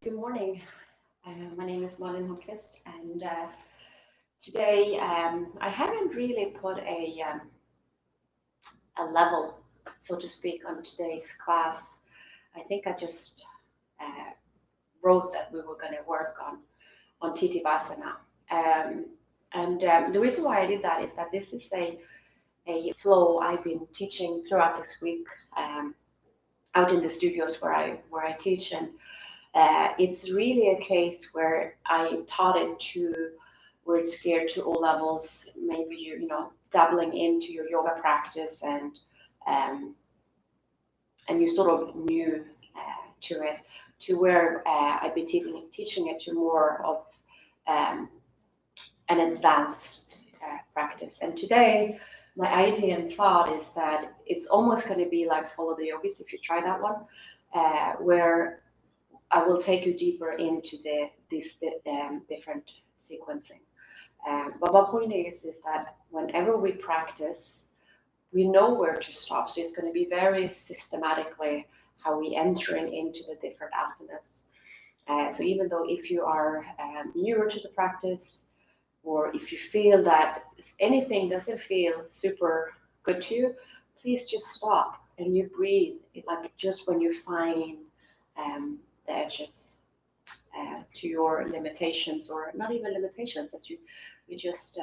Good morning. My name is Malin, and today I haven't really put a level, so to speak, on today's class. I think I just uh, wrote that we were going to work on Tittibhasana. The reason why I did that is that this is a flow I've been teaching throughout this week out in the studios where I teach, and it's really a case where I taught it to where it's geared to all levels. Maybe you know dabbling into your yoga practice um, and you sort of new to it to where I've been teaching it to more of um, an advanced practice. And today, my idea and thought is that it's almost going to be like follow the yogis if you try that one, where I will take you deeper into these different sequencing. But my point is that whenever we practice, we know where to stop. So it's going to be very systematically how we entering into the different asanas. So even though if you are newer to the practice, or if you feel that anything doesn't feel super good to you, please just stop and you breathe. Like just when you find the edges to your limitations, or not even limitations, that you just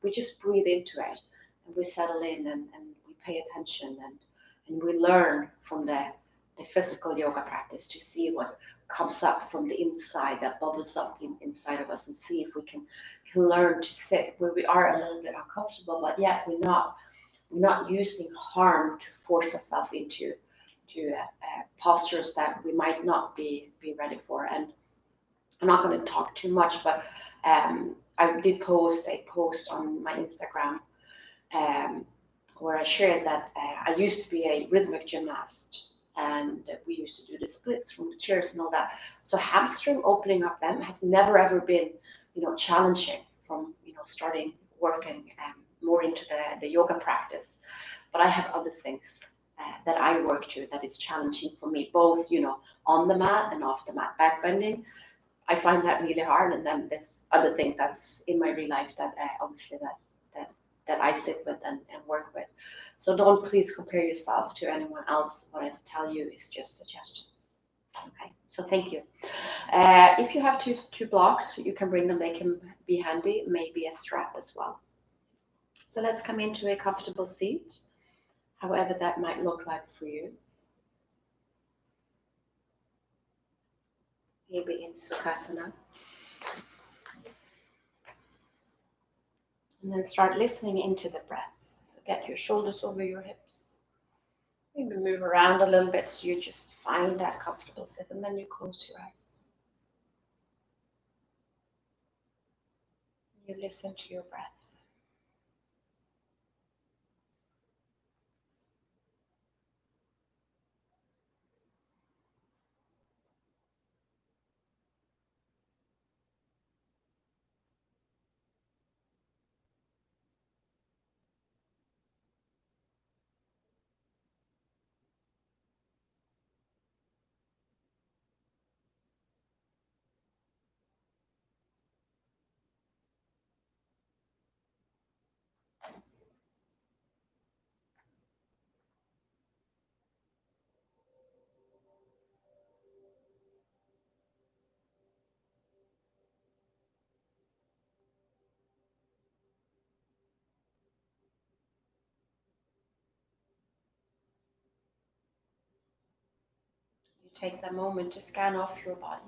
we just breathe into it and we settle in and we pay attention and we learn from the physical yoga practice to see what comes up from the inside, that bubbles up inside of us, and see if we can learn to sit where we are a little bit uncomfortable, but yet we're not using harm to force ourselves into postures that we might not be ready for. And I'm not going to talk too much, but I did post a post on my Instagram um, where I shared that I used to be a rhythmic gymnast, and we used to do the splits from the chairs and all that. So hamstring opening up them has never ever been, challenging from starting working more into the yoga practice. But I have other things that I work to that is challenging for me, both on the mat and off the mat. Back bending, I find that really hard, and then this other thing that's in my real life that obviously that that I sit with and work with. So don't please compare yourself to anyone else. What I tell you is just suggestions. Okay, so thank you. If you have two blocks, you can bring them. They can be handy. Maybe a strap as well. So let's come into a comfortable seat, however that might look like for you. Maybe in Sukhasana. And then start listening into the breath. So get your shoulders over your hips. Maybe move around a little bit so you just find that comfortable sit, and then you close your eyes. You listen to your breath. You take that moment to scan off your body.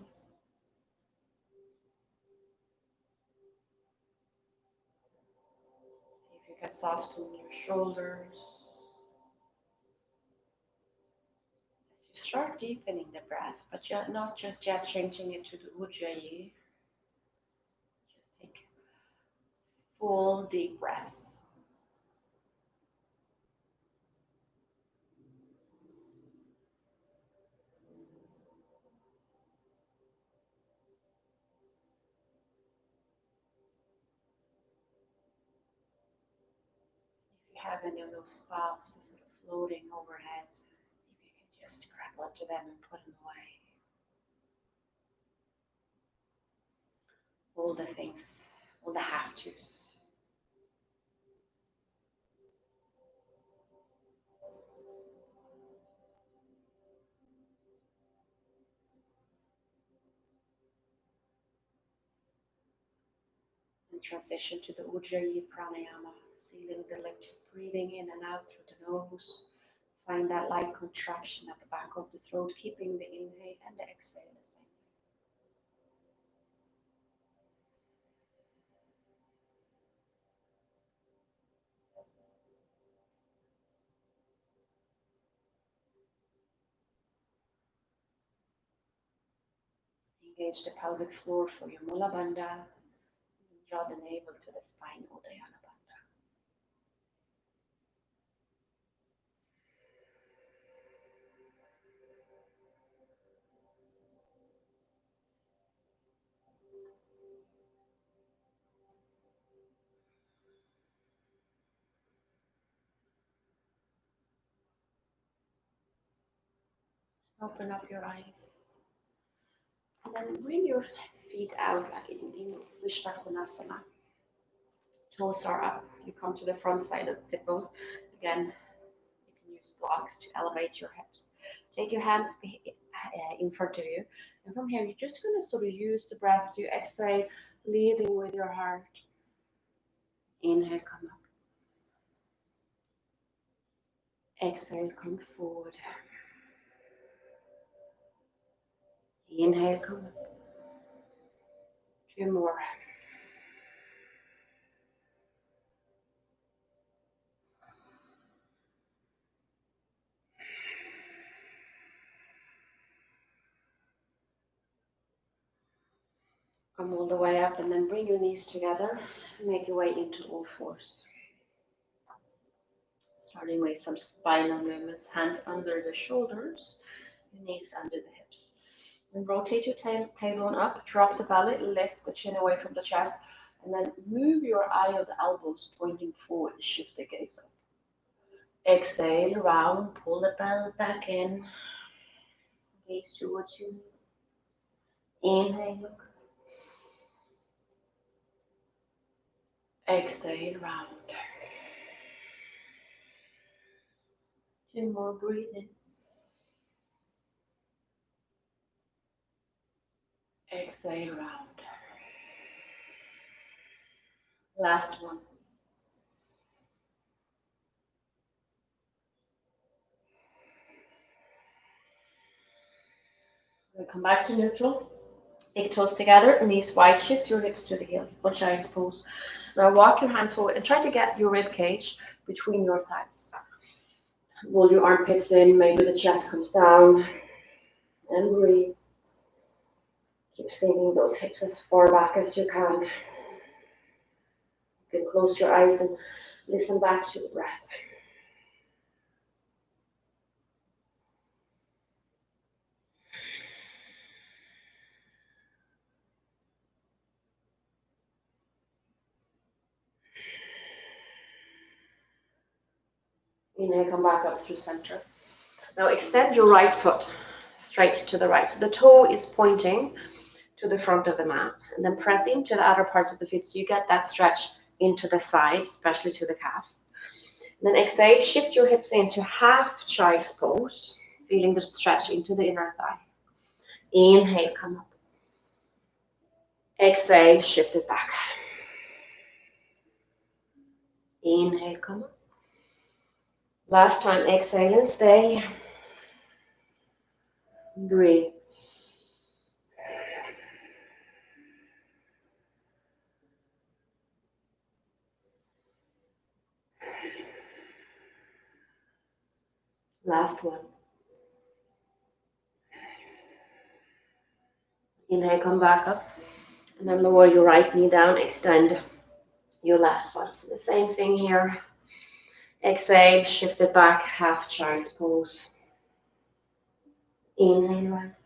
See if you can soften your shoulders. As you start deepening the breath, but not just yet changing it to the Ujjayi. Just take full deep breaths. If you have any of those thoughts sort of floating overhead, if you can just grab onto them and put them away. all the things, all the have-tos. And transition to the Ujjayi pranayama, sealing the lips, breathing in and out through the nose. Find that light contraction at the back of the throat, keeping the inhale and the exhale the same. Engage the pelvic floor for your Mula Bandha. Draw the navel to the spine, Udayana Bandha. Open up your eyes. And then bring your feet out like in Vishvakonasana. Toes are up. You come to the front side of the sit pose. Again, you can use blocks to elevate your hips. Take your hands in front of you. And from here, you're just going to sort of use the breath to exhale, leading with your heart. Inhale, come up. Exhale, come forward. Inhale, come up. 2 more. Come all the way up and then bring your knees together and make your way into all fours. Starting with some spinal movements, hands under the shoulders, knees under the hips. And rotate your tailbone up, drop the belly, lift the chin away from the chest, and then move your eye of the elbows pointing forward, shift the gaze up. Exhale, round, pull the belly back in, gaze towards you. Inhale, look. Exhale, round. 2 more, breathe in. Exhale, round. Last one. We'll come back to neutral. Big toes together, knees wide, shift your hips to the heels, or child's pose. Now walk your hands forward and try to get your rib cage between your thighs. Roll your armpits in, maybe the chest comes down, and breathe. Keep sinking those hips as far back as you can. You can close your eyes and listen back to the breath. Inhale, come back up through center. Now extend your right foot straight to the right. So the toe is pointing to the front of the mat. And then press into the outer parts of the feet so you get that stretch into the side, especially to the calf. And then exhale, shift your hips into half child's pose, feeling the stretch into the inner thigh. Inhale, come up. Exhale, shift it back. Inhale, come up. Last time, exhale and stay. Breathe. Last one. Inhale, come back up. And then lower your right knee down, extend your left foot. So the same thing here. Exhale, shift it back, half child's pose. Inhale, rise.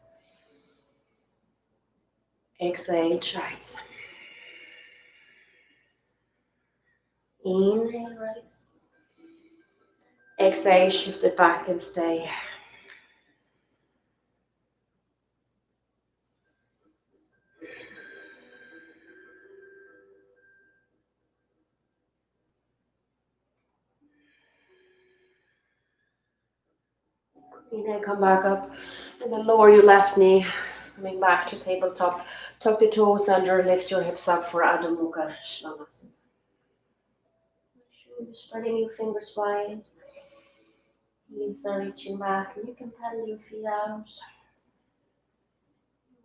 Exhale, child's. Inhale, rise. Exhale, shift it back and stay. Inhale, come back up. And then lower your left knee. Coming back to tabletop. Tuck the toes under, lift your hips up for Adho Mukha Svanasana. You're spreading your fingers wide. Knees are reaching back, and you can pedal your feet out.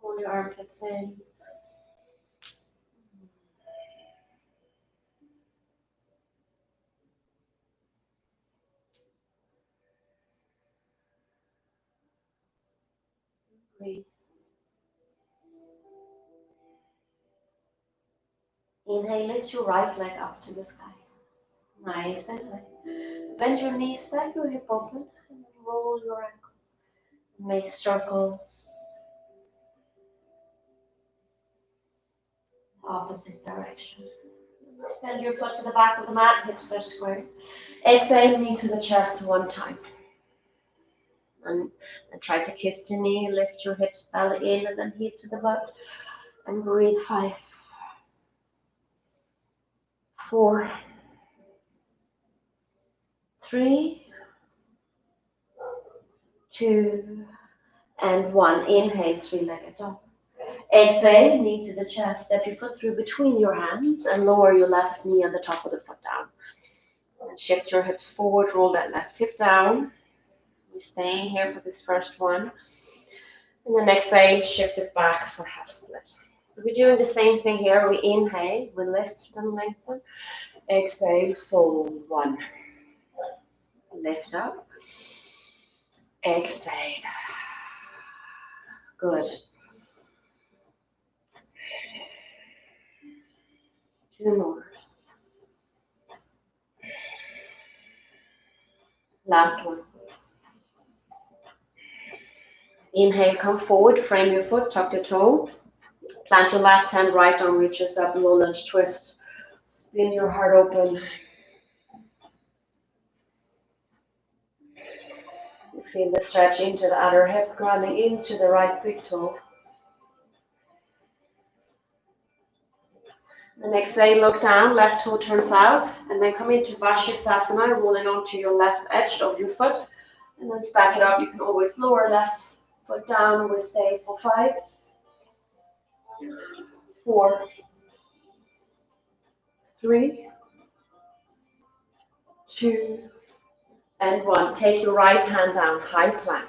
Roll your armpits in. Breathe. Inhale, lift your right leg up to the sky. Nice and light. Bend your knees, stack your hip open, and roll your ankle. Make circles. Opposite direction. Extend your foot to the back of the mat, hips are squared. Exhale, knee to the chest one time. And try to kiss the knee, lift your hips, belly in, and then heel to the butt. And breathe 5, 4, 3, 2, and 1. Inhale, three-legged dog. Exhale, knee to the chest. Step your foot through between your hands and lower your left knee on the top of the foot down. And shift your hips forward, roll that left hip down. We're staying here for this first one. And then exhale, shift it back for half split. So we're doing the same thing here. We inhale, we lift and lengthen. Exhale, fold 1. Lift up. Exhale. Good. 2 more. Last one. Inhale, come forward, frame your foot, tuck the toe. Plant your left hand, right arm reaches up, low lunge twist. Spin your heart open. You feel the stretch into the other hip, grounding into the right big toe. The next exhale, look down, left toe turns out, and then come into Sirsasana, rolling onto your left edge of your foot, and then stack it up. You can always lower left foot down. We stay for 5, 4, 3, 2, and 1. Take your right hand down, high plank.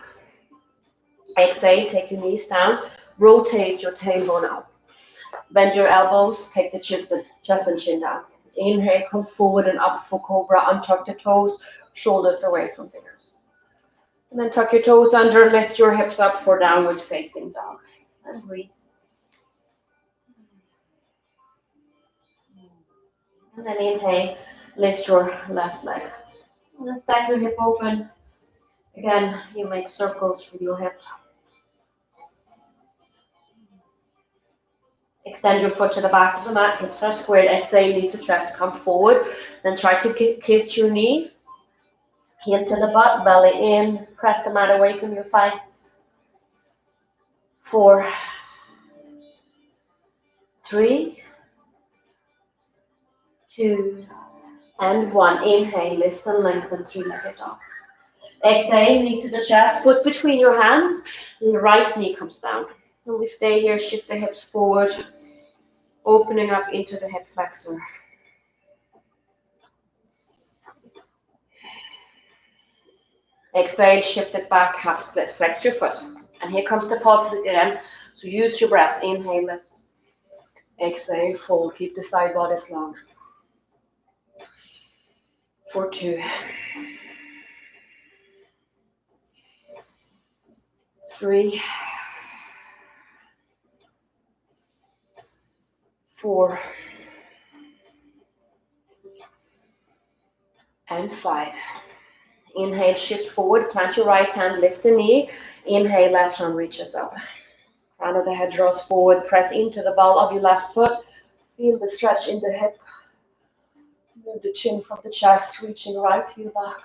Exhale, take your knees down, rotate your tailbone up. Bend your elbows, take the chest and chin down. Inhale, come forward and up for cobra, untuck the toes, shoulders away from fingers. And then tuck your toes under, lift your hips up for downward facing dog. And breathe. And then inhale, lift your left leg. And then stack your hip open. Again, you make circles with your hip. Extend your foot to the back of the mat, hips are squared. Exhale, knee to chest, come forward. Then try to kiss your knee. Heel to the butt, belly in. Press the mat away from your 5, 4, 3, 2, and 1. Inhale, lift and lengthen, three-legged dog. Exhale, knee to the chest, foot between your hands. The right knee comes down. And we stay here, shift the hips forward, opening up into the hip flexor. Exhale, shift it back, half split, flex your foot. And here comes the pulses again. So use your breath. Inhale, lift. Exhale, fold. Keep the side bodies long. For 2, 3, 4, and 5. Inhale, shift forward, plant your right hand, lift the knee. Inhale, left arm reaches up. Crown of the head draws forward, press into the ball of your left foot. Feel the stretch in the hip. Move the chin from the chest, reaching right heel back.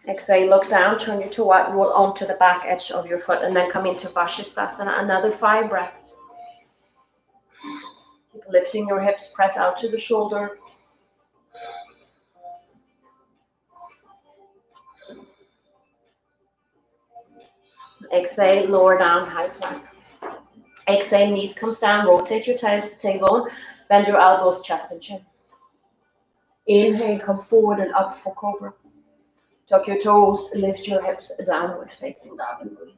Exhale, look down, turn your toe out, roll onto the back edge of your foot, and then come into Vashisthasana. Another 5 breaths. Lifting your hips, press out to the shoulder. Exhale, lower down, high plank. Exhale, knees comes down, rotate your tailbone, bend your elbows, chest and chin. Inhale, come forward and up for cobra. Tuck your toes, lift your hips, downward facing dog and breathe.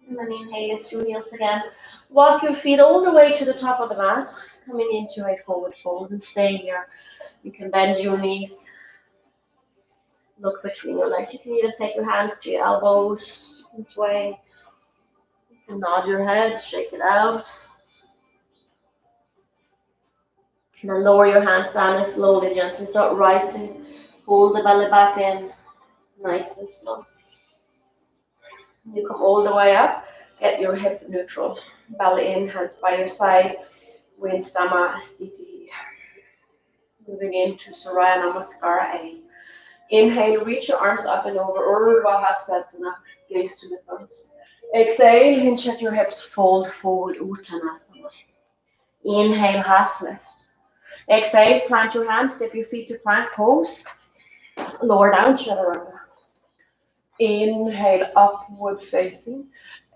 And then inhale, lift your heels again. Walk your feet all the way to the top of the mat, coming into a forward fold and stay here. You can bend your knees, look between your legs. You can even take your hands to your elbows this way. You can nod your head, shake it out. And then lower your hands down and slowly, gently start rising. Hold the belly back in, nice and slow. You come all the way up, get your hip neutral. Belly in, hands by your side. With Samasthiti. Moving into Surya Namaskara A. Inhale, reach your arms up and over. Urdhva Hastasana, gaze to the thumbs. Exhale, hinge at your hips, fold forward, Uttanasana. Inhale, half lift. Exhale, plant your hands, step your feet to plank pose. Lower down, chaturanga. Inhale, upward facing.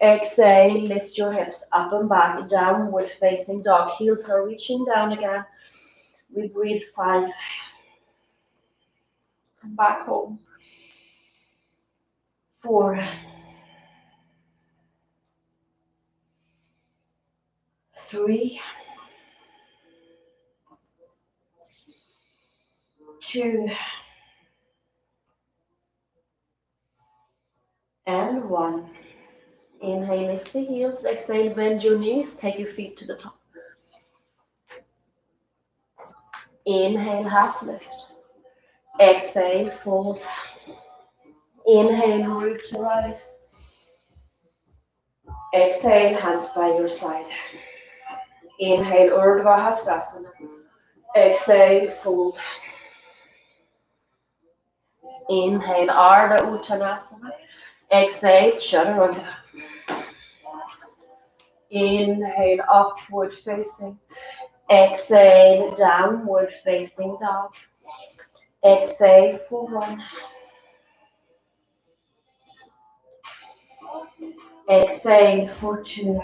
Exhale, lift your hips up and back, downward facing dog. Heels are reaching down again. We breathe 5. Come back home. 4. 3. 2. And 1. Inhale, lift the heels. Exhale, bend your knees. Take your feet to the top. Inhale, half lift. Exhale, fold. Inhale, root to rise. Exhale, hands by your side. Inhale, Urdhva Hastasana. Exhale, fold. Inhale, Ardha Uttanasana. Exhale, Chaturanga. Inhale, upward facing. Exhale, downward facing dog. Exhale for 1. Exhale for 2.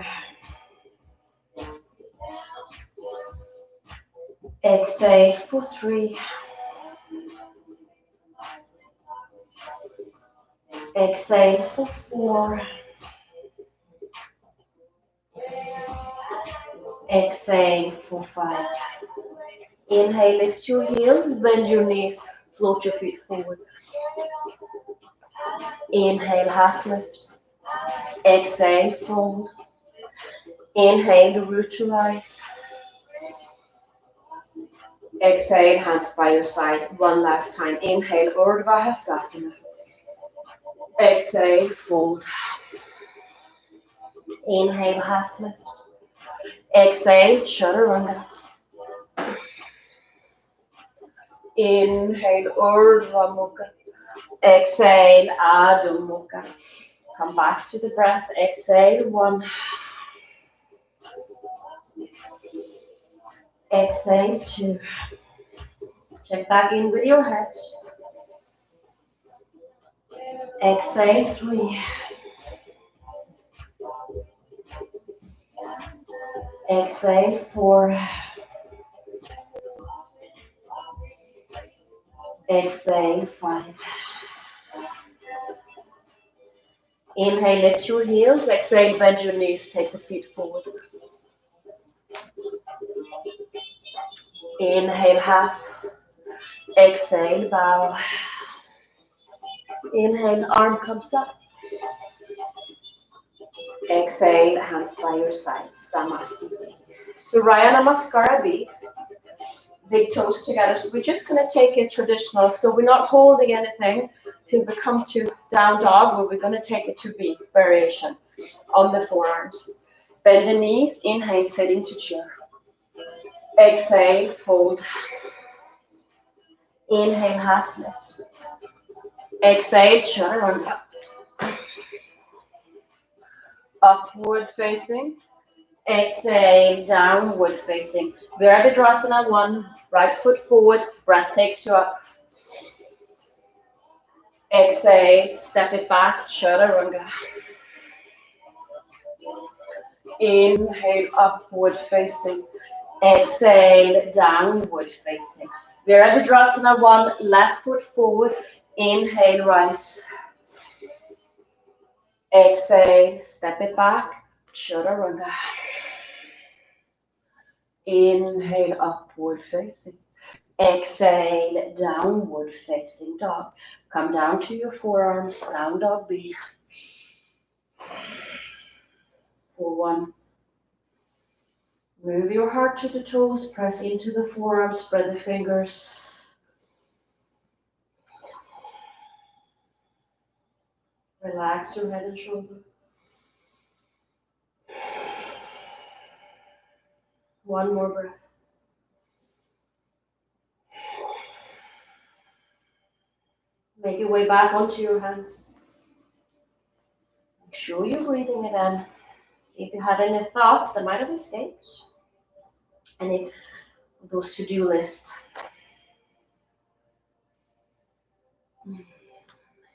Exhale for 3. Exhale for 4. Exhale for 5. Inhale, lift your heels, bend your knees, float your feet forward. Inhale, half lift. Exhale, fold. Inhale, the root to rise. Exhale, hands by your side. One last time. Inhale, Urdhva Hastasana. Exhale, fold. Inhale, half lift. Exhale, Chaturanga. Inhale, Urdhva Mukha. Exhale, Adho Mukha. Come back to the breath. Exhale, 1. Exhale, 2. Check back in with your head. Exhale, 3. Exhale, 4. Exhale, 5. Inhale, lift your heels. Exhale, bend your knees. Take the feet forward. Inhale, half. Exhale, bow. Inhale, arm comes up. Exhale, hands by your side. Samasthiti. Surya Namaskara B. Big toes together. So we're just going to take it traditional. So we're not holding anything till we come to down dog, but we're going to take it to B, variation, on the forearms. Bend the knees. Inhale, sit into chair. Exhale, fold. Inhale, half lift. Exhale, chaturanga. upward facing. Exhale, downward facing. Virabhadrasana 1, right foot forward, breath takes you up. Exhale, step it back, chaturanga. Inhale, upward facing. Exhale, downward facing. Virabhadrasana 1, left foot forward. Inhale, rise. Exhale, step it back, chaturanga. Inhale, upward facing. Exhale, downward facing dog. Come down to your forearms, down dog B. For 1. Move your heart to the toes, press into the forearms, spread the fingers. Relax your head and shoulder. 1 more breath. Make your way back onto your hands. Make sure you're breathing it in. See if you have any thoughts that might have escaped. Any of those to-do lists.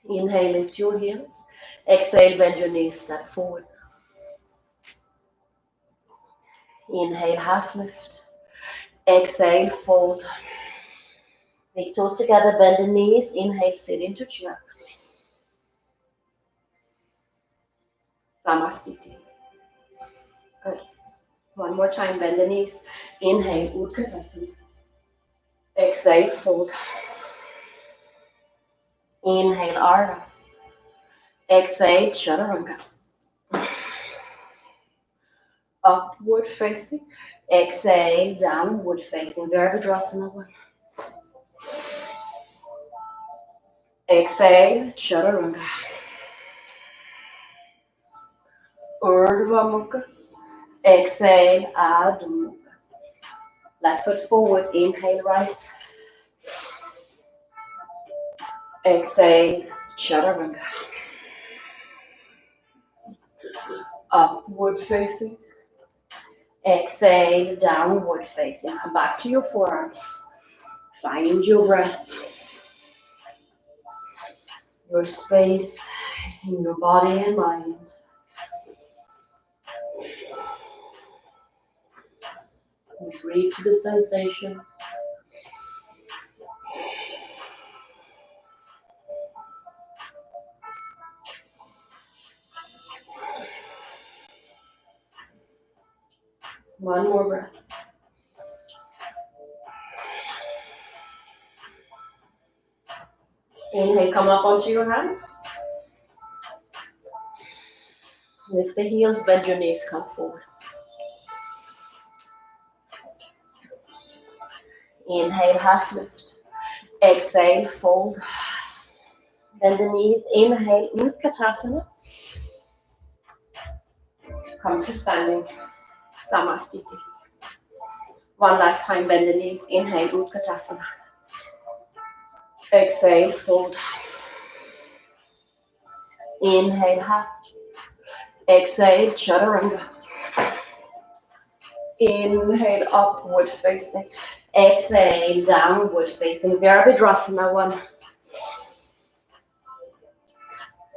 Inhale, lift your heels. Exhale, bend your knees, step forward. Inhale, half lift. Exhale, fold. Make toes together, bend the knees. Inhale, sit into chair. Samastiti. Good. 1 more time, bend the knees. Inhale, Utkatasana. Exhale, fold. Inhale, Ardha. Exhale, Chaturanga. Upward facing. Exhale, downward facing. Virabhadrasana 1. Exhale, Chaturanga. Urdhva Mukha. Exhale, Adho Mukha. Left foot forward, inhale, rise. Exhale, Chaturanga. Upward facing. Exhale, downward facing. Come back to your forearms. Find your breath. Your space in your body and mind. And breathe to the sensations. One more breath. Inhale, come up onto your hands. Lift the heels, bend your knees, come forward. Inhale, half lift. Exhale, fold. Bend the knees. Inhale, Utkatasana. Come to standing. Samastiti. 1 last time, bend the knees. Inhale, Utkatasana. Exhale, fold. Inhale, half. Exhale, Chaturanga. Inhale, upward facing. Exhale, downward facing. Virabhadrasana 1.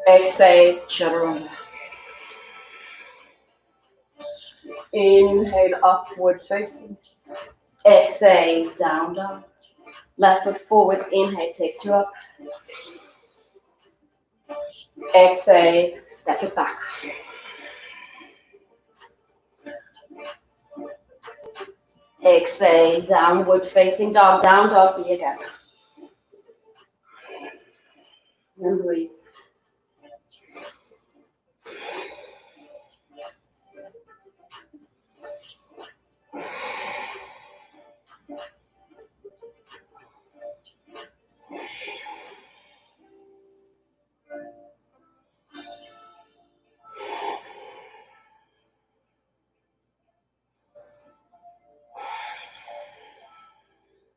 Exhale, Chaturanga. Inhale, upward facing. Exhale, down dog. Left foot forward. Inhale, takes you up. Exhale, step it back. Exhale, downward facing dog, down dog, be again. And breathe.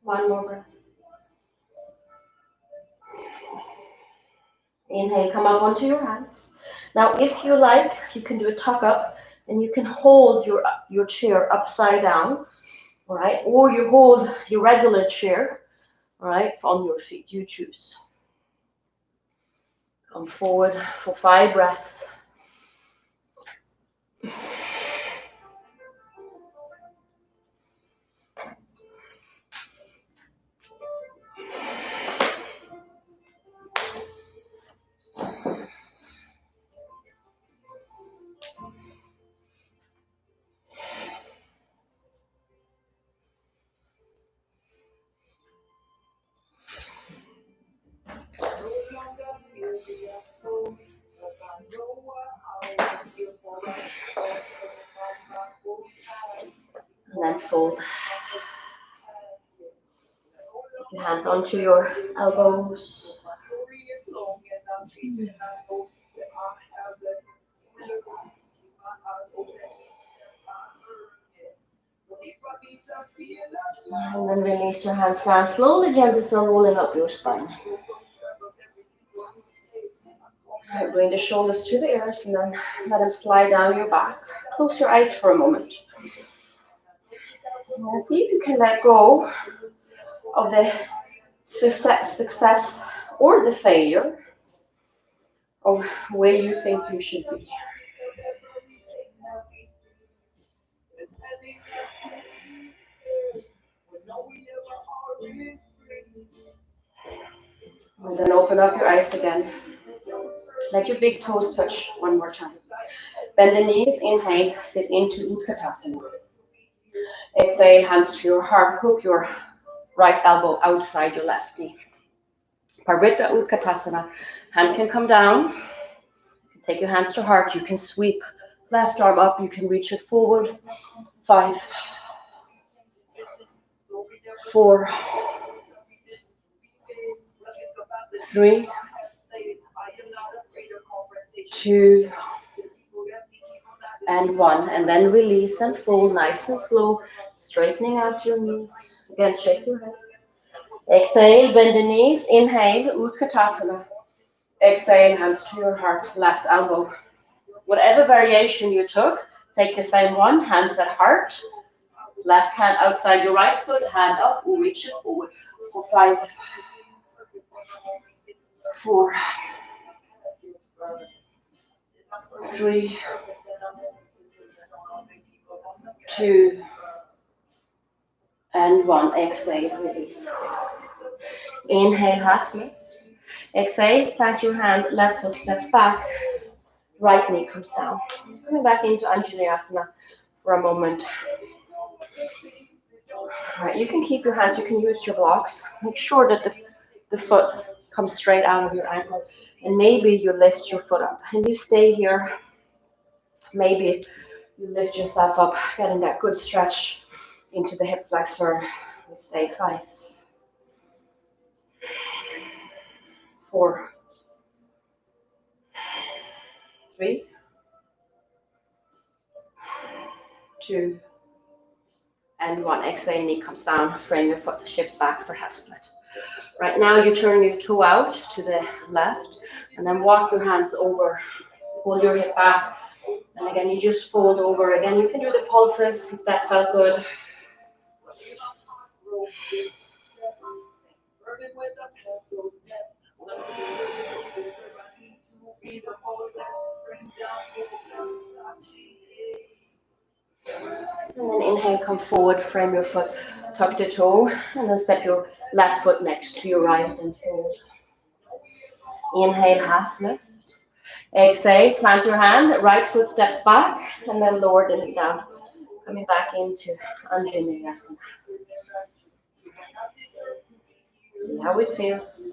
One more breath. Inhale, come up onto your hands. Now, if you like, you can do a tuck up, and you can hold your chair upside down, all right? Or you hold your regular chair, all right, on your feet. You choose. Come forward for 5 breaths. And then fold. Your hands onto your elbows. And then release your hands down slowly, gently, still rolling up your spine. All right, bring the shoulders to the ears and then let them slide down your back. Close your eyes for a moment. And see if you can let go of the success or the failure of where you think you should be. And then open up your eyes again. Let your big toes touch one more time. Bend the knees, inhale, sit into Utkatasana. Exhale, hands to your heart, hook your right elbow outside your left knee. Paritta Utkatasana, hand can come down. Take your hands to heart, you can sweep left arm up, you can reach it forward. 5, 4, 3, 2, and 1. And then release and fold nice and slow, straightening out your knees. Again, shake your head. Exhale, bend the knees. Inhale, Utkatasana. Exhale, hands to your heart, left elbow. Whatever variation you took, take the same one, hands at heart. Left hand outside your right foot, hand up, or reach it forward for 5, 4, 3, 2, and 1. Exhale, release. Inhale, half lift. Exhale, plant your hand, left foot steps back, right knee comes down. Coming back into Asana for a moment. All right, you can keep your hands, you can use your blocks. Make sure that the foot comes straight out of your ankle. And maybe you lift your foot up. And you stay here. Maybe you lift yourself up, getting that good stretch into the hip flexor. We stay 5, 4, 3, 2, and 1. Exhale, knee comes down, frame your foot, shift back for half split. Right now, you turn your toe out to the left, and then walk your hands over, pull your hip back, and again, you just fold over. Again, you can do the pulses if that felt good. And then inhale, come forward, frame your foot, tuck the toe, and then step your left foot next to your right and fold. Inhale, half lift. Exhale, plant your hand, right foot steps back, and then lower the knee down. Coming back into Ashtanga. See how it feels.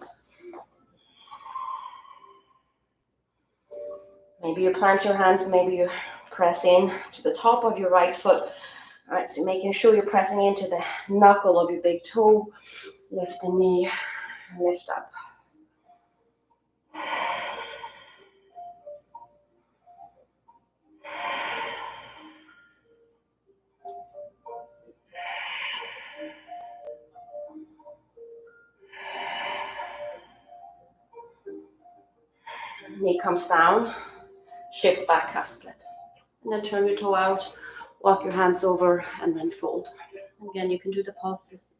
Maybe you plant your hands, maybe you press in to the top of your right foot. All right, so making sure you're pressing into the knuckle of your big toe. Lift the knee, lift up. Knee comes down. shift back half split. And then turn your toe out, walk your hands over, and then fold. Again, you can do the pulses.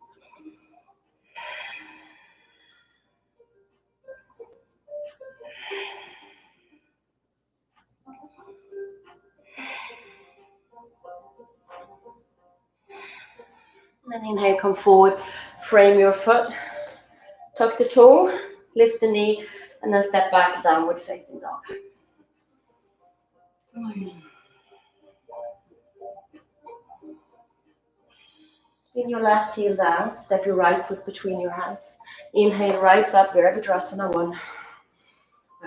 And then inhale, come forward, frame your foot, tuck the toe, lift the knee, and then step back to downward facing dog. Spin your left heel down, step your right foot between your hands. Inhale, rise up, Virabhadrasana 1.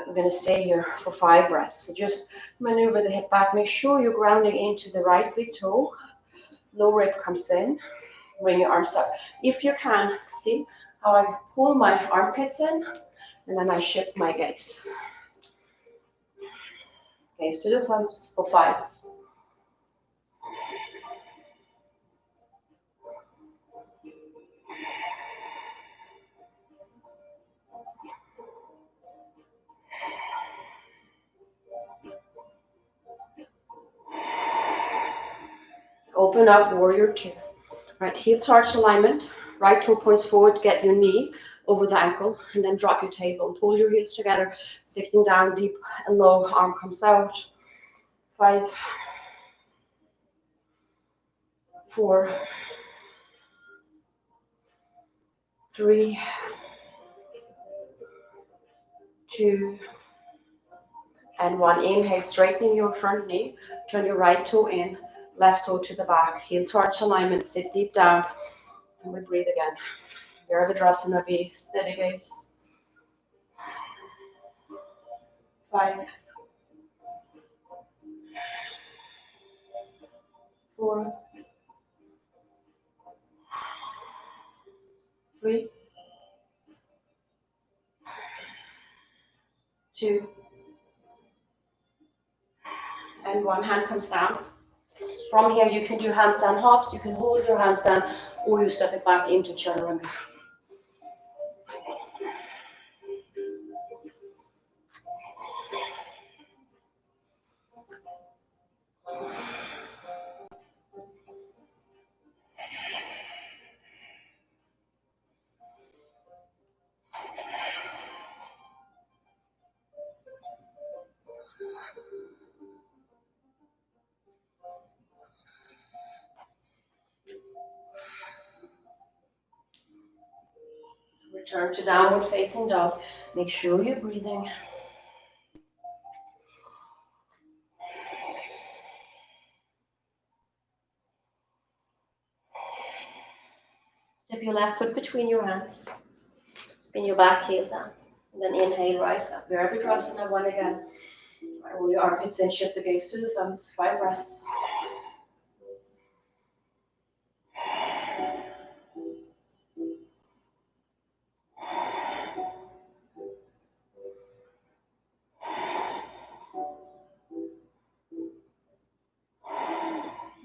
We're going to stay here for 5 breaths. So just maneuver the hip back. Make sure you're grounding into the right big toe. Low rib comes in. Bring your arms up. If you can, see how I pull my armpits in and then I shift my gaze. Gaze to the thumbs for 5. Open up, warrior 2. Right, heel to arch alignment. Right toe points forward, get your knee over the ankle, and then drop your tailbone. Pull your heels together, sitting down deep and low, arm comes out. 5, 4, 3, 2, and 1. Inhale, straightening your front knee. Turn your right toe in, left toe to the back. Heel to arch alignment, sit deep down, and we breathe again. Virabhadrasana B, steady gaze. 5, 4, 3, 2, and 1. Hand comes down. From here, you can do handstand hops, you can hold your handstand, or you step it back into chaturanga. Return to downward facing dog. Make sure you're breathing. Step your left foot between your hands. Spin your back heel down. And then inhale, rise up. Virabhadrasana 1 again. Roll your armpits in, shift the gaze to the thumbs. 5 breaths.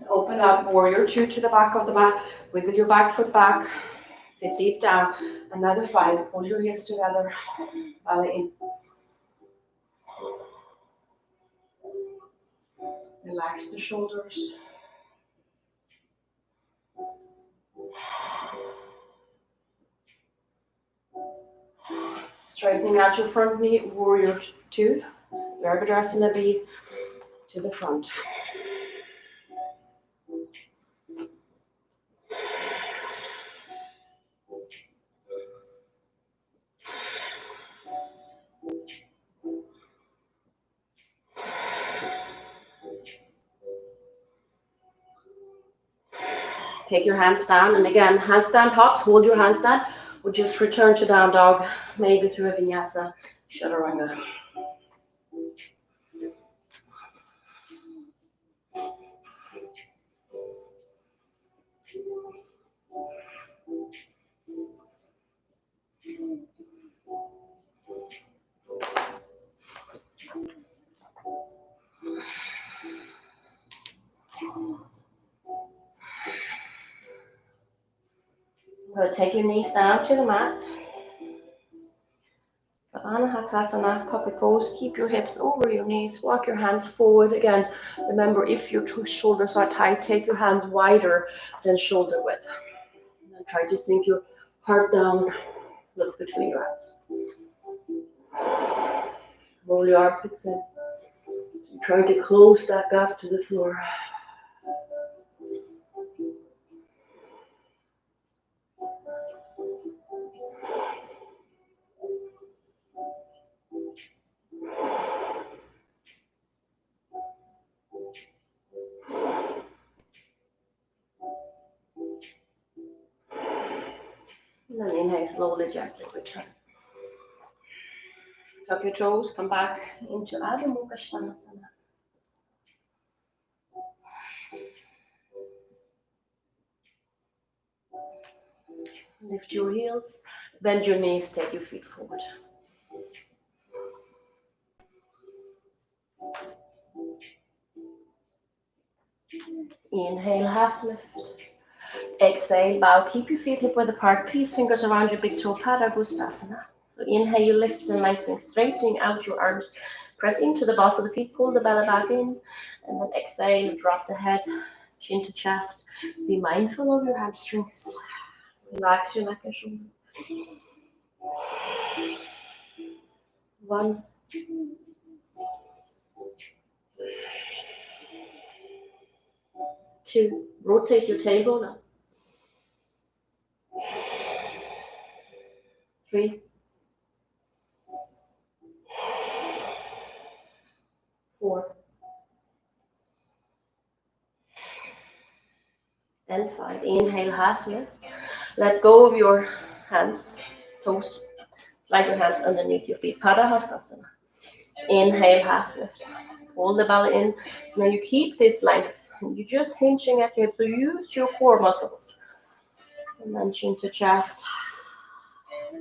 Open up, warrior 2 to the back of the mat. Wiggle your back foot back. Sit deep down. Another 5. Pull your heels together. Belly in. Relax the shoulders. Straightening out your front knee, warrior 2. Virabhadrasana B to the front. Take your hands down, and again, handstand hops, hold your handstand, or just return to down dog, maybe through a vinyasa, chaturanga. Good. Take your knees down to the mat. Anahatasana, puppy pose. Keep your hips over your knees. Walk your hands forward again. Remember, if your two shoulders are tight, take your hands wider than shoulder width. And then try to sink your heart down a little between your hands. Roll your armpits in. Try to close that gap to the floor. And then inhale, slowly, gently return. Tuck your toes, come back into Adho Mukha Svanasana. Lift your heels, bend your knees, take your feet forward. Inhale, half lift. Exhale, bow, keep your feet hip width apart, peace fingers around your big toe, Padagustasana. So inhale, you lift and lengthening, straightening out your arms. Press into the balls of the feet, pull the belly back in, and then exhale, drop the head, chin to chest. Be mindful of your hamstrings. Relax your neck and shoulder. 1, 2, rotate your tailbone now. 3, 4, and 5. Inhale, half lift. Let go of your hands, toes. Slide your hands underneath your feet. Padahastasana. Inhale, half lift. Pull the belly in. So now you keep this length. You're just hinging at your hips. So use your core muscles. And then chin to chest.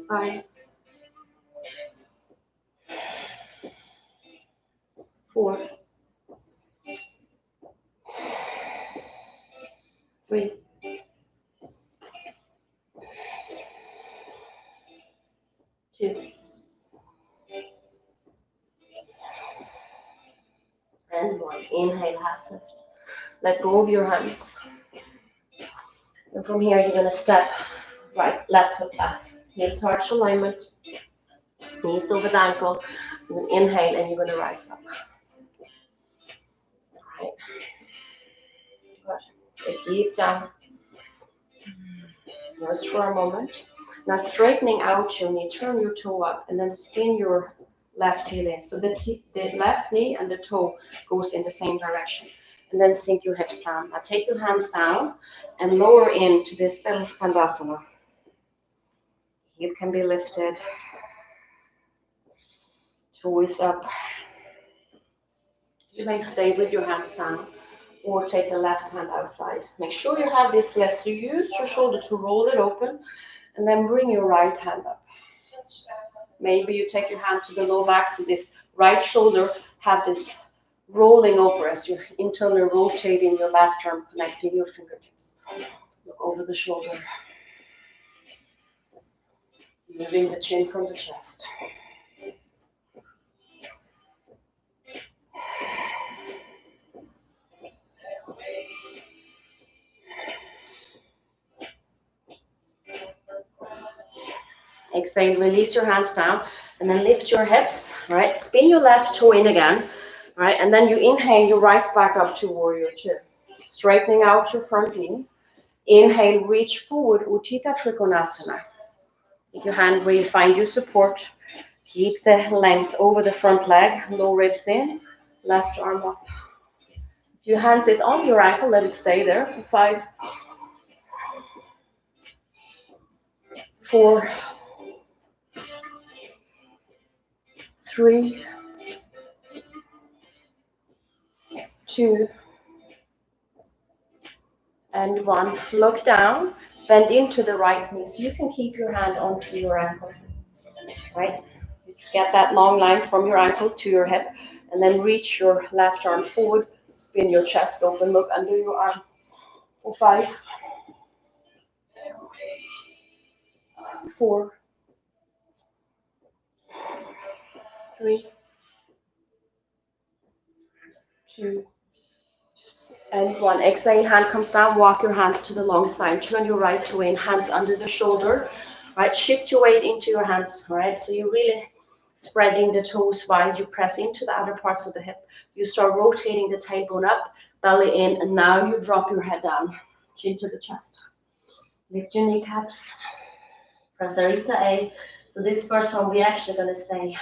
5, 4, 3, 2, and 1. Inhale, half lift. Let go of your hands. And from here, you're going to step right, left foot back. Heel to arch alignment. Knees over the ankle. And then inhale, and you're going to rise up. All right. Good. Stay deep down. Rest for a moment. Now straightening out your knee, turn your toe up, and then spin your left heel in. So the left knee and the toe goes in the same direction. And then sink your hips down. Now take your hands down and lower into this little Skandasana. Heel can be lifted. Toe is up. You may stay with your hands down or take the left hand outside. Make sure you have this lift. So use your shoulder to roll it open and then bring your right hand up. Maybe you take your hand to the low back so this right shoulder have this rolling over as you're internally rotating your left arm, connecting your fingertips. Look over the shoulder. Moving the chin from the chest. Exhale, release your hands down, and then lift your hips, right? Spin your left toe in again, right? And then you inhale, you rise back up to warrior two. Straightening out your front knee. Inhale, reach forward, Utthita Trikonasana. Take your hand where you find your support. Keep the length over the front leg, low ribs in, left arm up. If your hand is on your ankle, let it stay there for 5, 4, 3, 2, and 1. Look down, bend into the right knee. So you can keep your hand onto your ankle, right? Get that long line from your ankle to your hip, and then reach your left arm forward, spin your chest open, look under your arm for 5, 4, 3, 2, and 1. Exhale, hand comes down, walk your hands to the long side. Turn your right toe in, hands under the shoulder. Right, shift your weight into your hands. All right, so you're really spreading the toes wide. You press into the outer parts of the hip. You start rotating the tailbone up, belly in, and now you drop your head down, chin to the chest. Lift your kneecaps. Prasarita A. So this first one, we're actually going to stay.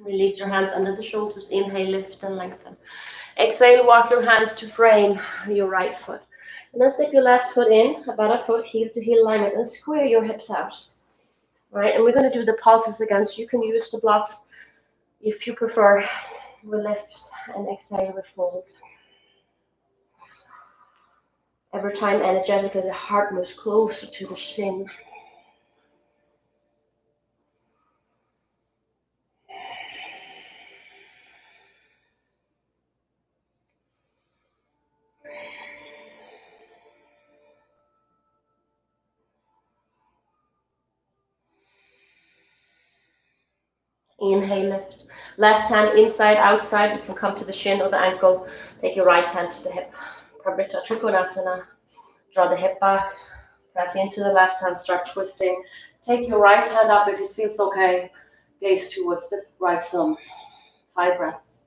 Release your hands under the shoulders. Inhale, lift and lengthen. Exhale, walk your hands to frame your right foot. And then step your left foot in, about a foot, heel to heel alignment, and square your hips out. All right, and we're going to do the pulses again, so you can use the blocks if you prefer. We lift and exhale, we fold. Every time energetically the heart moves closer to the shin. Inhale, lift. Left hand inside, outside. You can come to the shin or the ankle. Take your right hand to the hip. Pravrita Trikonasana. Draw the hip back. Press into the left hand. Start twisting. Take your right hand up if it feels okay. Gaze towards the right thumb. 5 breaths.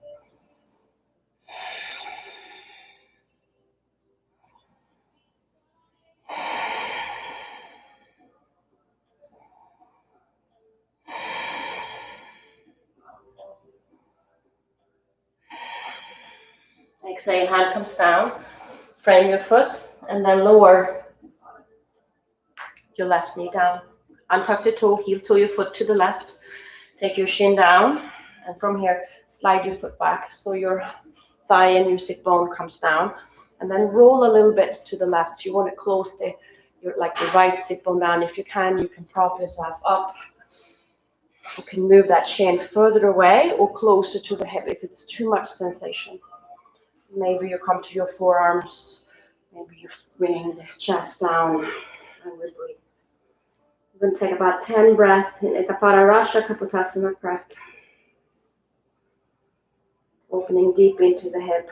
Exhale, hand comes down. Frame your foot and then lower your left knee down. Untuck the toe, heel toe your foot to the left. Take your shin down, and from here, slide your foot back so your thigh and your sit bone comes down, and then roll a little bit to the left. You want to close the right sit bone down. If you can prop yourself up. You can move that shin further away or closer to the hip if it's too much sensation. Maybe you come to your forearms. Maybe you bring the chest down, and we breathe. We're going to take about 10 breaths in Ekapararasha Kapotasana breath. Opening deep into the hip.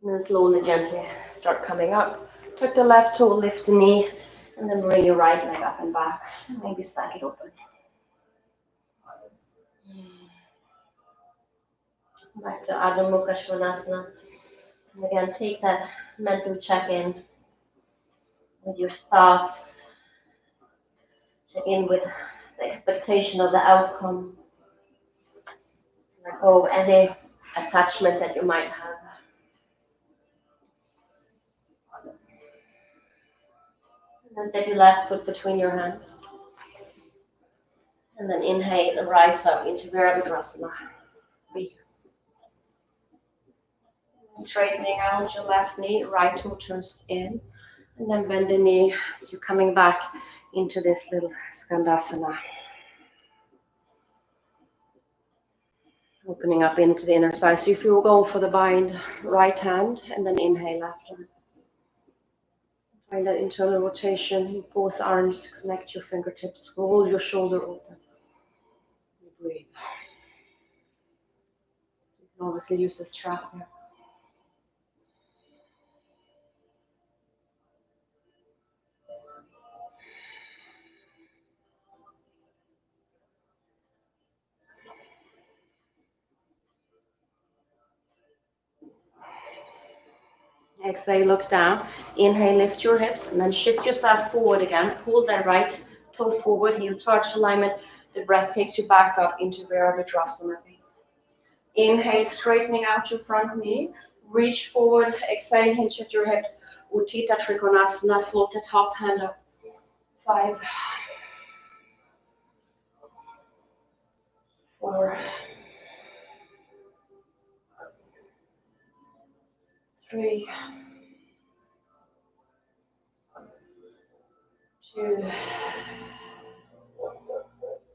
And then slowly, gently start coming up. Tuck the left toe, lift the knee, and then bring your right leg up and back. And maybe stack it open. Back to Adho Mukha Svanasana. And again, take that mental check-in with your thoughts. Check in with the expectation of the outcome. Let go of any attachment that you might have. And then step your left foot between your hands. And then inhale and rise up into Virabhadrasana. Straightening out your left knee, right toe turns in. And then bend the knee as you're coming back into this little Skandasana. Opening up into the inner thigh. So if you go for the bind, right hand, and then inhale after. Find that internal rotation, both arms, connect your fingertips, roll your shoulder open. Breathe. You can obviously use the strap here. Exhale, look down. Inhale, lift your hips, and then shift yourself forward again. Pull that right toe forward, heel towards alignment. The breath takes you back up into Virabhadrasana. Inhale, straightening out your front knee. Reach forward. Exhale, hinge at your hips. Uttita Trikonasana, float the top hand up. 5, 4, 3, 2,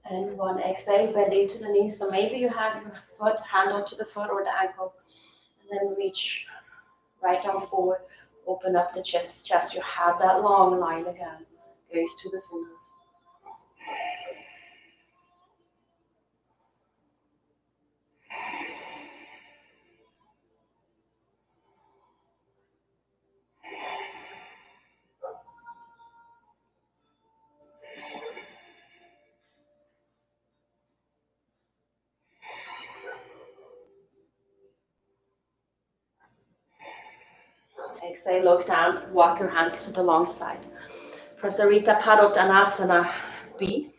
and 1. Exhale, bend into the knees. So maybe you have your foot, hand onto the foot or the ankle, and then reach right arm forward. Open up the chest. You have that long line again. Gaze to the fingers. Exhale, look down. Walk your hands to the long side. Prasarita Padottanasana B.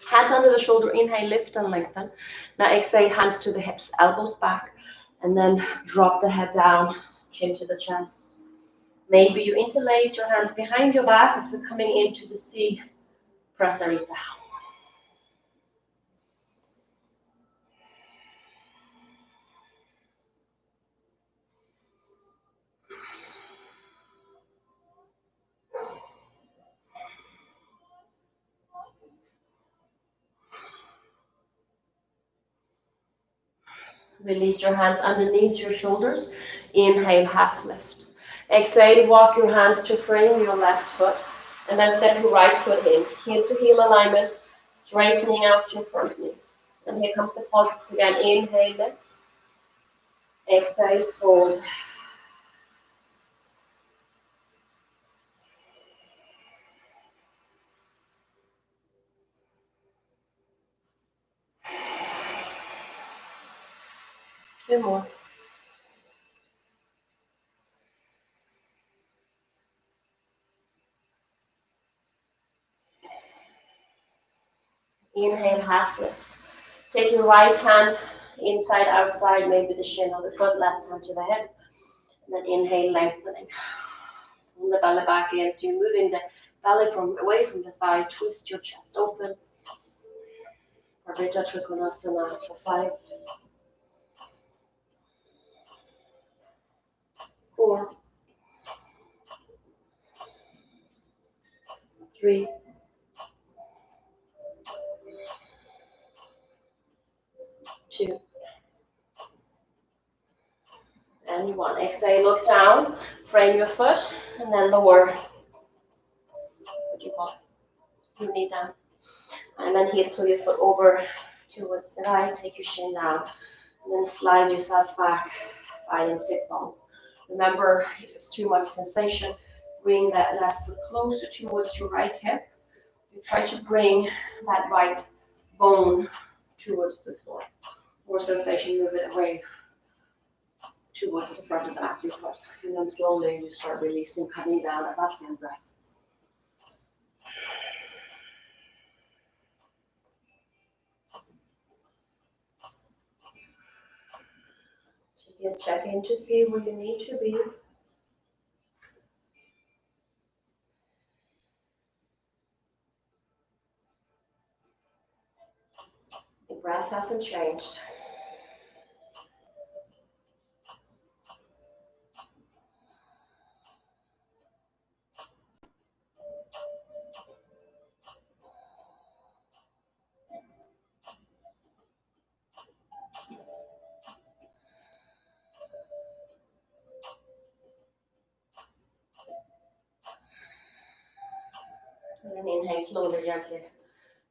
Hands under the shoulder, inhale, lift and lengthen. Now exhale, hands to the hips, elbows back, and then drop the head down, chin to the chest. Maybe you interlace your hands behind your back as we're coming into the C, Prasarita. Release your hands underneath your shoulders. Inhale, half lift. Exhale, walk your hands to frame your left foot, and then step your right foot in. Heel to heel alignment, straightening out your front knee. And here comes the pulses again. Inhale, lift. Exhale, fold. Two more. Inhale, half lift. Take your right hand inside, outside, maybe the shin of the foot, left hand to the head. And then inhale, lengthening. Pull the belly back in. So you're moving the belly from away from the thigh. Twist your chest open. Ardha Trikonasana for 5, 4, 3, 2, and 1. Exhale, look down, frame your foot, and then lower. What do you call it? Your knee down. And then heel to your foot over towards the right. Take your shin down. And then slide yourself back, find sit bone. Remember, if it's too much sensation, bring that left foot closer towards your right hip. You try to bring that right bone towards the floor. More sensation, move it away towards the front of the back of your foot. And then slowly you start releasing, coming down, about 10 breaths. Check in to see where you need to be. The breath hasn't changed. And then inhale slowly, gently.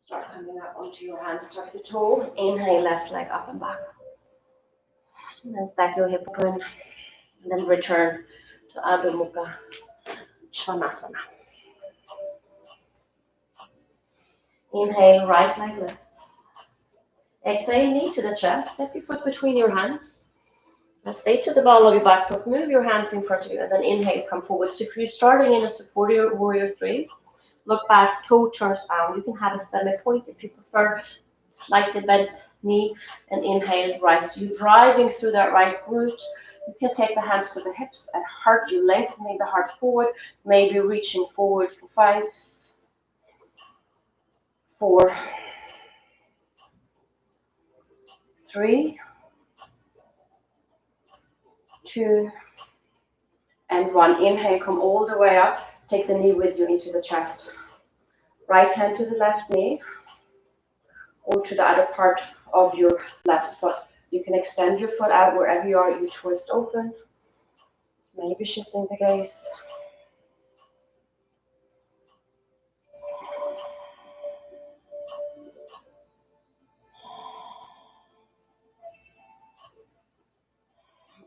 Start coming up onto your hands, tuck the toe. Inhale, left leg up and back. And then stack your hip open. And then return to Adho Mukha Svanasana. Inhale, right leg lifts. Exhale, knee to the chest. Step your foot between your hands. Now stay to the ball of your back foot, move your hands in front of you, and then inhale, come forward. So if you're starting in a supported warrior 3, look back, toe turns down. You can have a semi-point if you prefer, slightly bent knee, and inhale, rise. You're driving through that right glute. You can take the hands to the hips and heart. You're lengthening the heart forward, maybe reaching forward for 5, 4, 3, 2, and 1. Inhale, come all the way up. Take the knee with you into the chest. Right hand to the left knee or to the other part of your left foot. You can extend your foot out wherever you are. You twist open. Maybe shifting the gaze.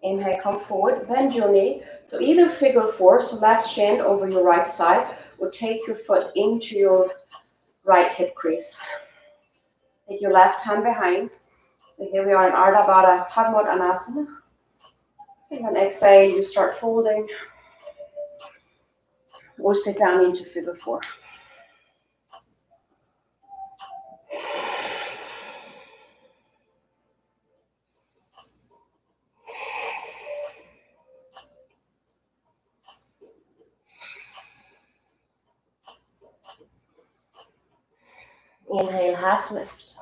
Inhale, come forward, bend your knee. So either figure 4, so left shin over your right thigh, or take your foot into your right hip crease. Take your left hand behind. So here we are in Ardha Baddha Padmottanasana. And then exhale, you start folding, or sit down into figure 4. Inhale, half lift.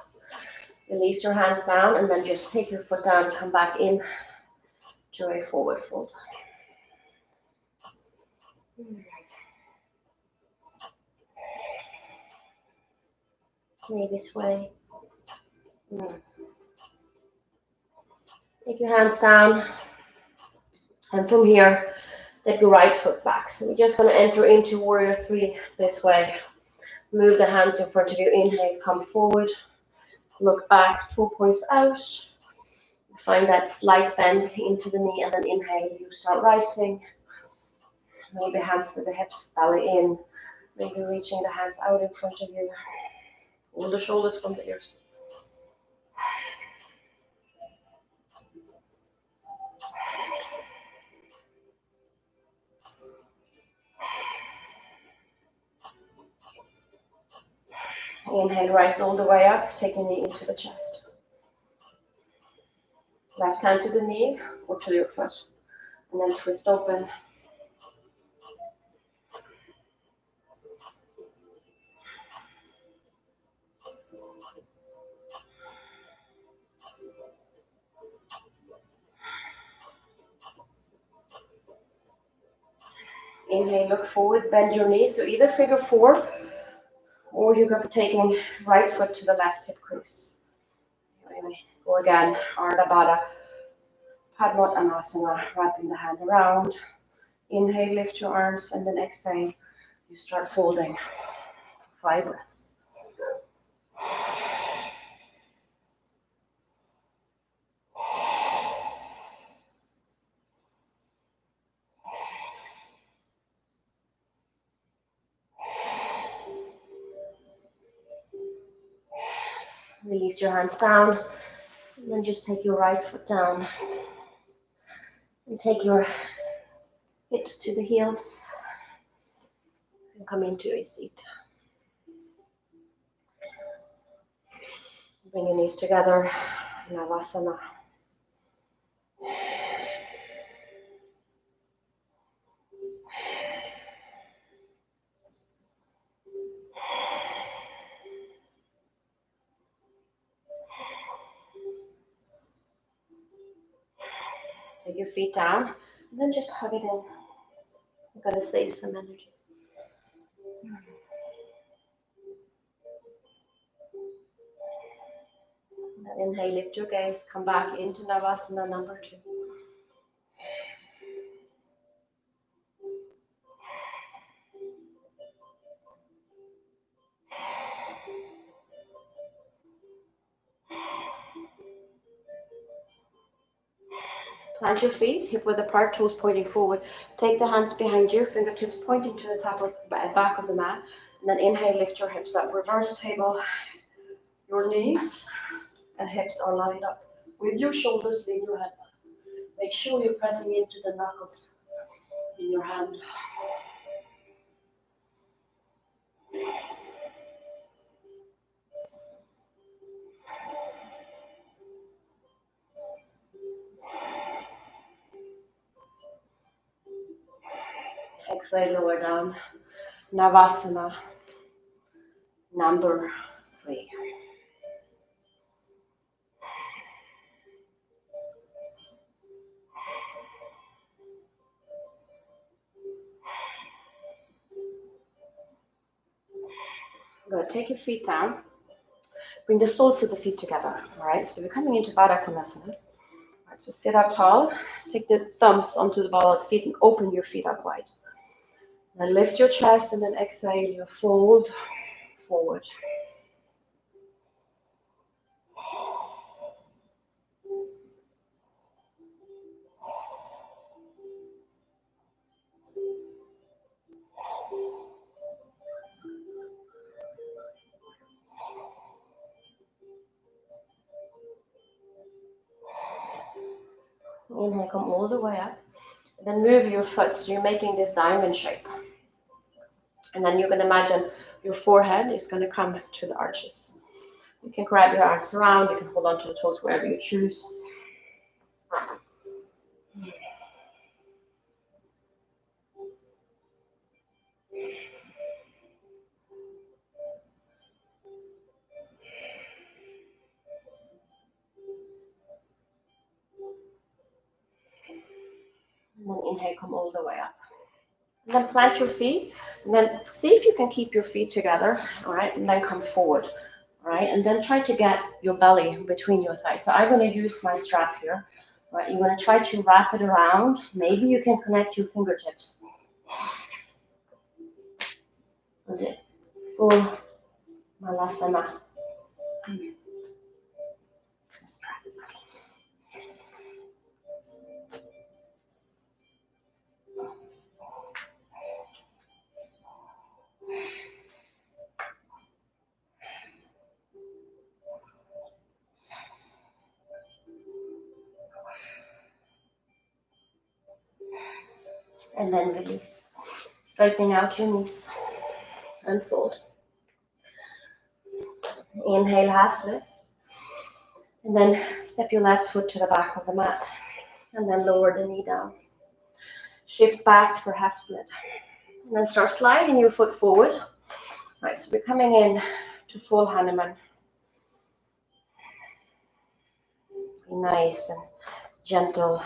Release your hands down, and then just take your foot down, come back in to a forward fold. Maybe sway. Take your hands down, and from here, step your right foot back. So we're just going to enter into warrior 3 this way. Move the hands in front of you. Inhale, come forward. Look back, 2 points out. Find that slight bend into the knee, and then inhale, you start rising. Maybe hands to the hips, belly in. Maybe reaching the hands out in front of you. Pull the shoulders from the ears. Inhale, rise all the way up, take your knee into the chest. Left hand to the knee or to your foot. And then twist open. Inhale, look forward, bend your knees. So either figure 4, or you're going to be taking right foot to the left hip crease. Go again, Ardha Baddha Padmottanasana, wrapping the hand around. Inhale, lift your arms, and then exhale, you start folding. 5 breaths. Release your hands down, and then just take your right foot down. And take your hips to the heels, and come into a seat. Bring your knees together, Navasana. Take your feet down, and then just hug it in. You're going to save some energy. And inhale, lift your gaze, come back into Navasana number 2. Plant your feet, hip width apart, toes pointing forward. Take the hands behind you, fingertips pointing to the top of the back of the mat. And then inhale, lift your hips up. Reverse table. Your knees and hips are lined up with your shoulders in your head. Make sure you're pressing into the knuckles in your hand. Exhale, lower down. Navasana number 3. Good. Take your feet down. Bring the soles of the feet together. All right. So we're coming into Baddha Konasana. All right. So sit up tall. Take the thumbs onto the ball of the feet and open your feet up wide. Then lift your chest and then exhale. You fold forward. Inhale, come all the way up. And then move your foot. So you're making this diamond shape. And then you're going to imagine your forehead is going to come to the arches. You can grab your arms around. You can hold on to the toes wherever you choose. And then inhale, come all the way up. And then plant your feet. And then see if you can keep your feet together. All right. And then come forward. All right. And then try to get your belly between your thighs. So I'm going to use my strap here. All right. You're going to try to wrap it around. Maybe you can connect your fingertips. Okay. Full Malasana. And then release. Straightening out your knees. And fold. Inhale, half lift. And then step your left foot to the back of the mat. And then lower the knee down. Shift back for half split. And then start sliding your foot forward. All right, so we're coming in to full Hanuman. Be nice and gentle.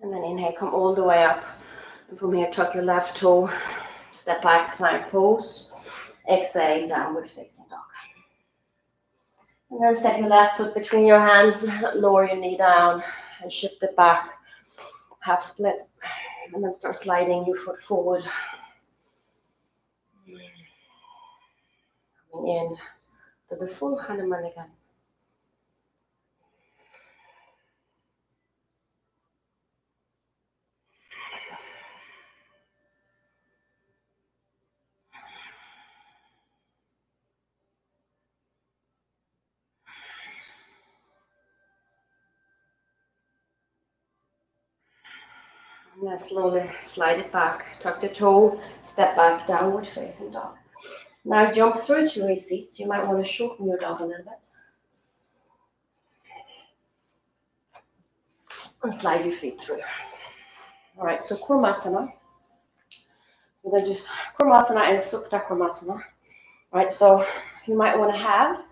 And then inhale, come all the way up. And from here, tuck your left toe. Step back, plank pose. Exhale, downward facing dog. And then step your left foot between your hands. Lower your knee down and shift it back. Half split. And then start sliding your foot forward. Coming in to the full Hanuman again. And then slowly slide it back. Tuck the toe. Step back, downward facing dog. Now jump through to your seats. You might want to shorten your dog a little bit. And slide your feet through. All right, so Kurmasana. We're going to do Kurmasana and Supta Kurmasana. All right, so you might want to have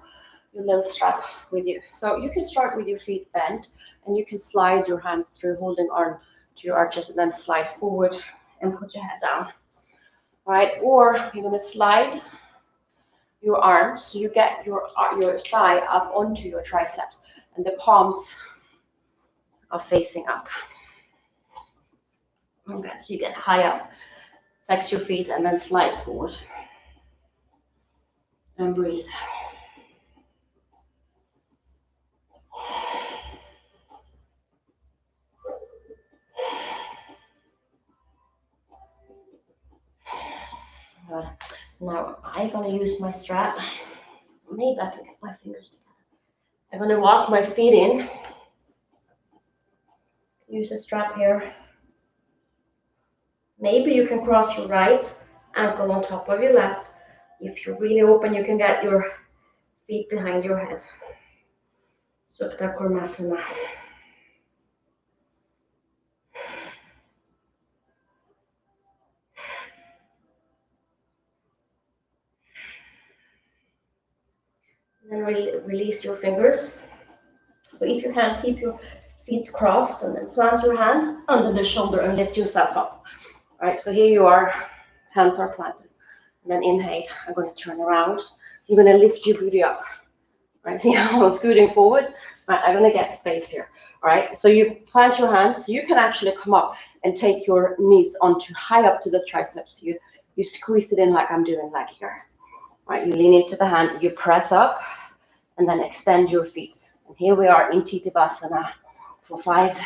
your little strap with you. So you can start with your feet bent and you can slide your hands through, holding on to your arches and then slide forward and put your head down. All right, or you're going to slide your arms so you get your thigh up onto your triceps and the palms are facing up. Okay, so you get high up, flex your feet and then slide forward. And breathe. Now I'm gonna use my strap. Maybe I can get my fingers together. I'm gonna walk my feet in. Use the strap here. Maybe you can cross your right ankle on top of your left. If you're really open, you can get your feet behind your head. Supta Kurmasana. Then release your fingers. So if you can, keep your feet crossed and then plant your hands under the shoulder and lift yourself up. All right, so here you are, hands are planted. And then inhale, I'm going to turn around. You're going to lift your booty up. All right, see how I'm scooting forward? All right, I'm going to get space here. All right, so you plant your hands. You can actually come up and take your knees onto high up to the triceps. You squeeze it in like I'm doing, like here. All right, you lean into the hand, you press up, and then extend your feet. And here we are in Tittibhasana for 5,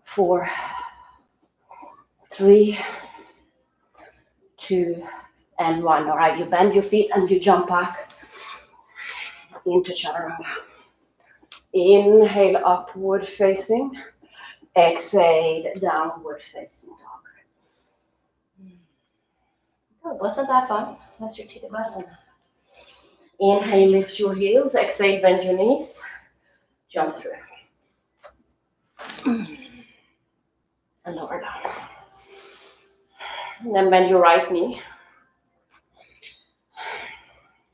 4, 3, 2, and 1. All right, you bend your feet and you jump back into chaturanga. Inhale, upward facing. Exhale, downward facing dog. Oh, wasn't that fun? That's your Tittibhasana. Inhale, lift your heels. Exhale, bend your knees. Jump through. And lower down. And then bend your right knee.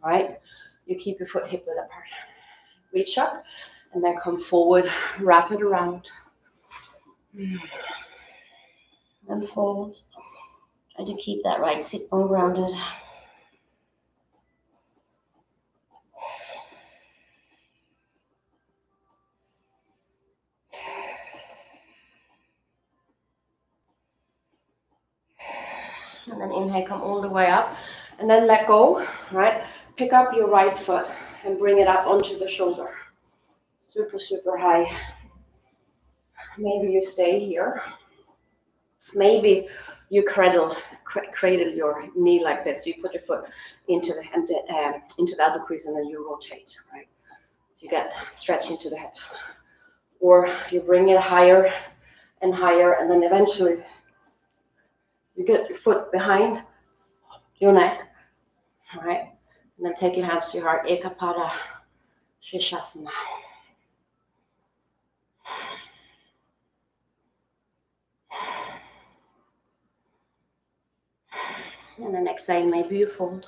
All right, you keep your foot hip width apart. Reach up and then come forward, wrap it around. And fold. Try to keep that right sit bone grounded. And then inhale, come all the way up. And then let go, right? Pick up your right foot and bring it up onto the shoulder. Super, super high. Maybe you stay here. Maybe you cradle your knee like this. You put your foot into the elbow crease and then you rotate, right? So you get stretch into the hips. Or you bring it higher and higher, and then eventually you get your foot behind your neck, all right? And then take your hands to your heart, Ekapada, sirsasana. And then exhale, maybe you fold.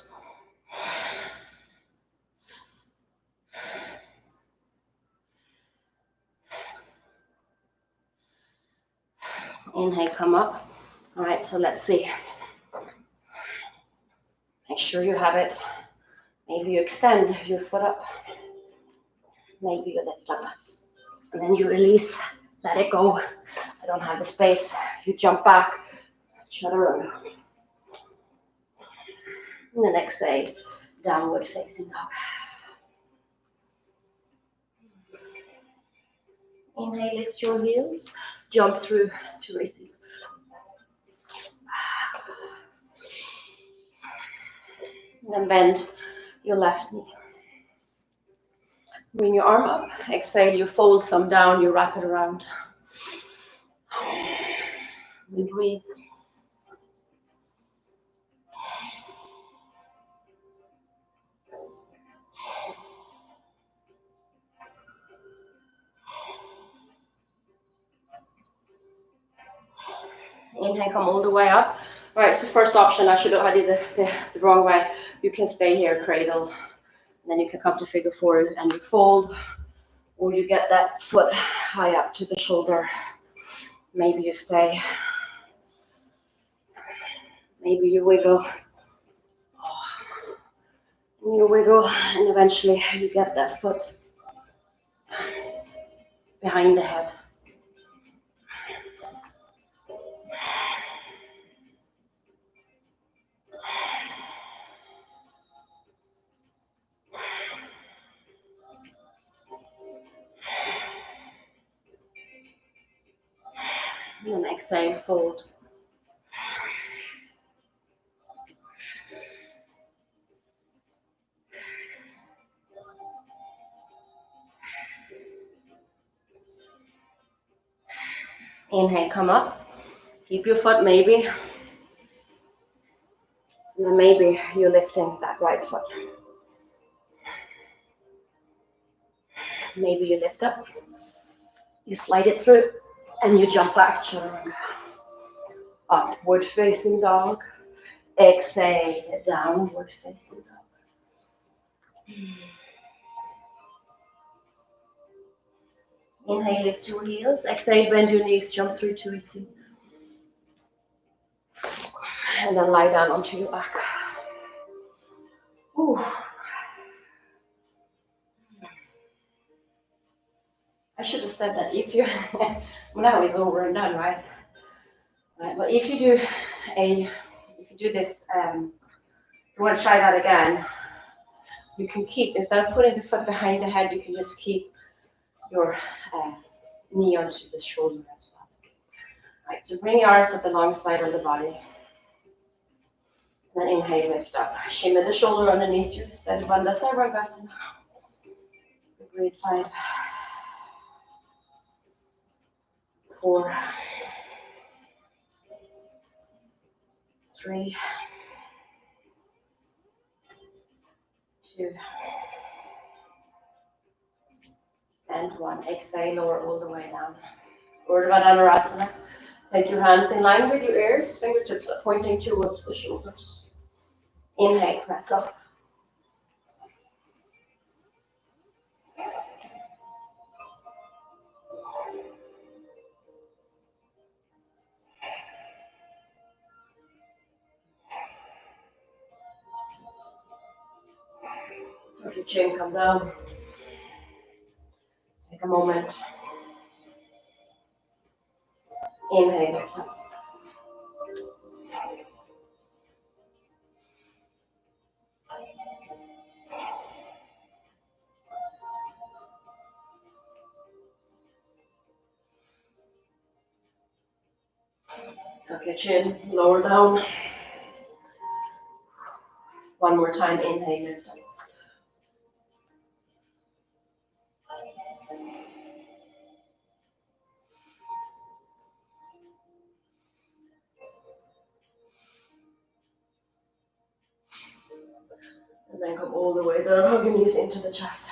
Inhale, come up. All right, so let's see. Make sure you have it. Maybe you extend your foot up. Maybe you lift up. And then you release, let it go. I don't have the space. You jump back, chaturanga. And then exhale, downward facing dog. Inhale, lift your heels, jump through to receive. And then bend your left knee. Bring your arm up, exhale, you fold thumb down, you wrap it around. And breathe. Inhale, come all the way up. All right, so first option, I did the wrong way. You can stay here, cradle. And then you can come to figure 4 and you fold. Or you get that foot high up to the shoulder. Maybe you stay. Maybe you wiggle. And you wiggle, and eventually you get that foot behind the head. And then exhale, fold. Inhale, come up. Keep your foot maybe. And then maybe you're lifting that right foot. Maybe you lift up. You slide it through. And you jump back, chaturanga. Upward facing dog. Exhale, downward facing dog. Inhale, lift your heels. Exhale, bend your knees, jump through to a seat. And then lie down onto your back. Ooh. I should have said that if you, now it's over and done, right? But if you do this, you want to try that again, you can keep, instead of putting the foot behind the head, you can just keep your knee onto the shoulder as well. Right, so bring your arms up alongside of the body. Then inhale, lift up. Shimmer the shoulder underneath you. Sirsasana, Sirsasana. Breathe 5, 4, 3, 2, and 1. Exhale, lower all the way down. Urdhva. Take your hands in line with your ears, fingertips are pointing towards the shoulders. Inhale, press up. Let your chin come down. Take a moment. Inhale, lift up. Tuck your chin, lower down. One more time, inhale, lift up. And then come all the way down, hug your knees into the chest.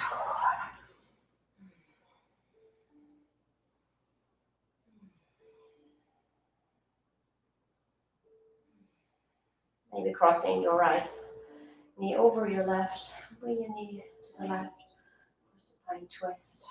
Maybe crossing your right knee over your left. Bring your knee to the left. Porcupine twist.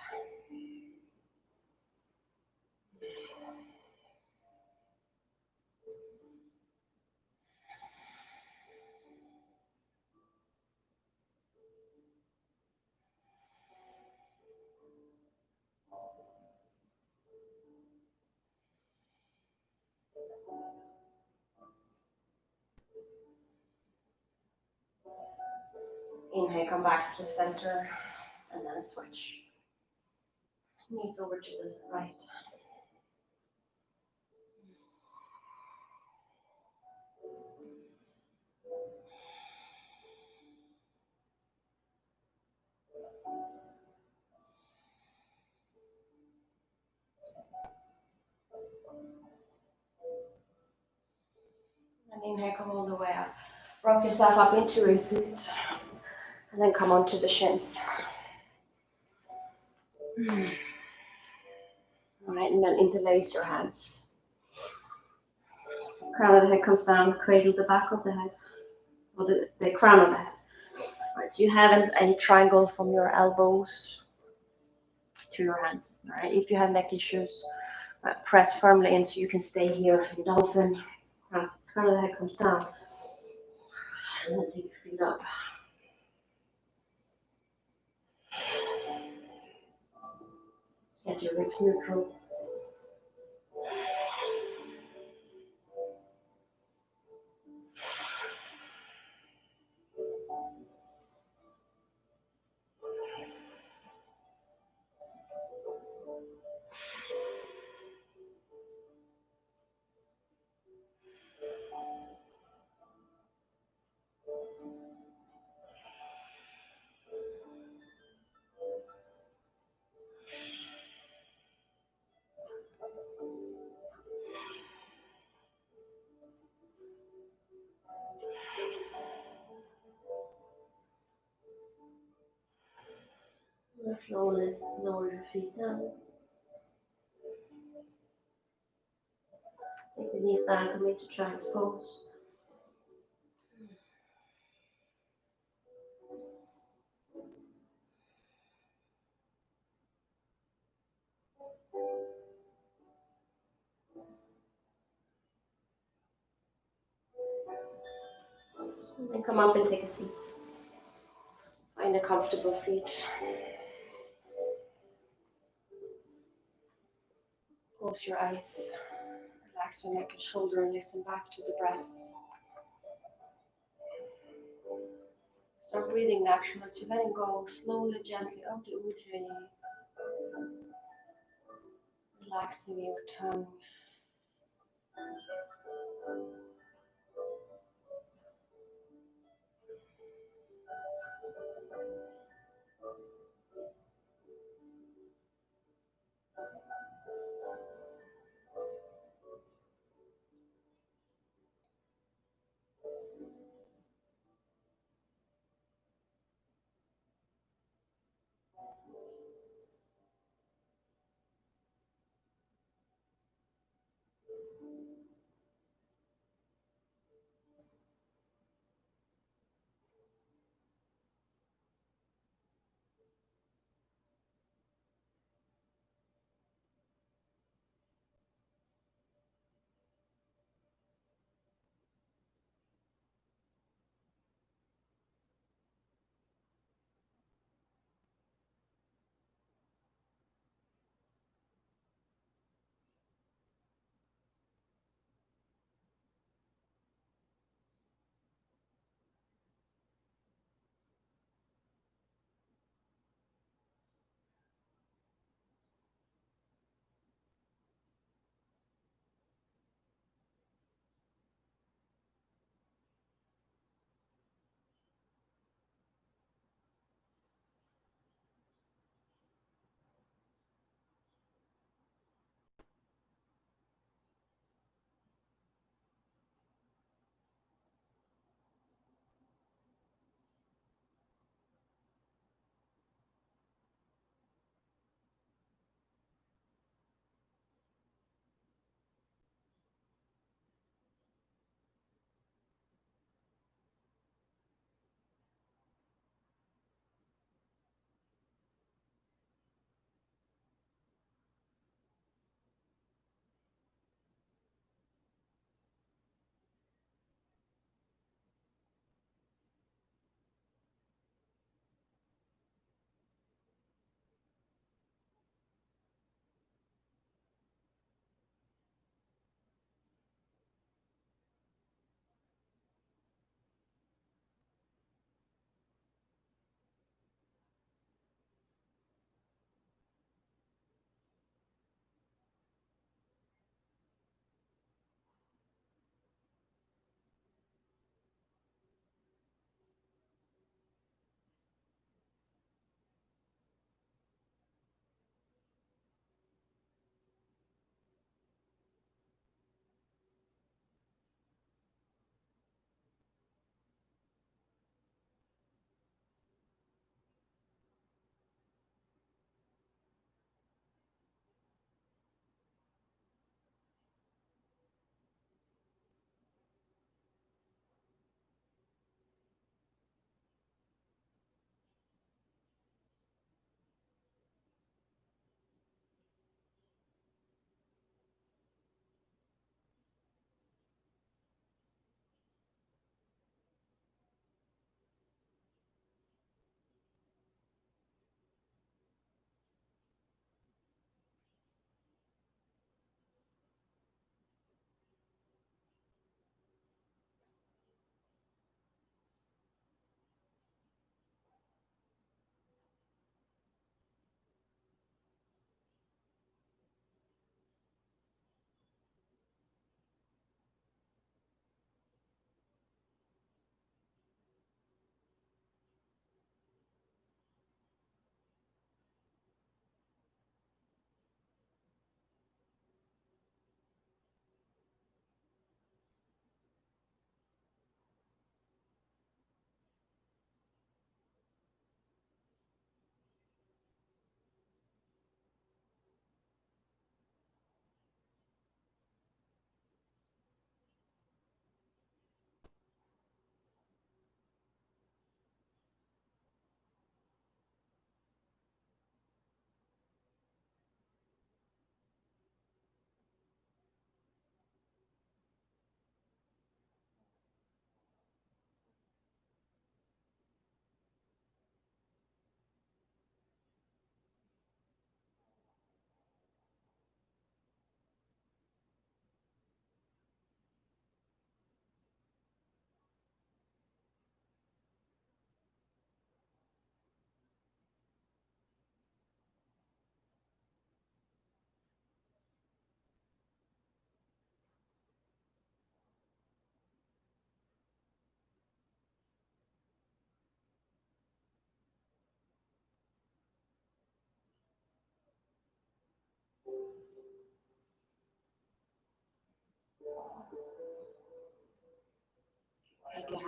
Inhale, come back to the center, and then switch. Knees over to the right. And inhale, come all the way up. Rock yourself up into a seat, and then come onto the shins. All right, and then interlace your hands. Crown of the head comes down, cradle the back of the head, or the crown of the head. All right, so you have a triangle from your elbows to your hands. All right, if you have neck issues, press firmly in so you can stay here in dolphin. Crown of the head comes down, and then take your feet up. Get your ribs neutral. slowly lower your feet down. Take the knees down, come into child's pose. And then come up and take a seat. Find a comfortable seat. Close your eyes. Relax your neck and shoulder and listen back to the breath. Start breathing naturally as you're letting go slowly, gently of the ujjayi. Relaxing your tongue.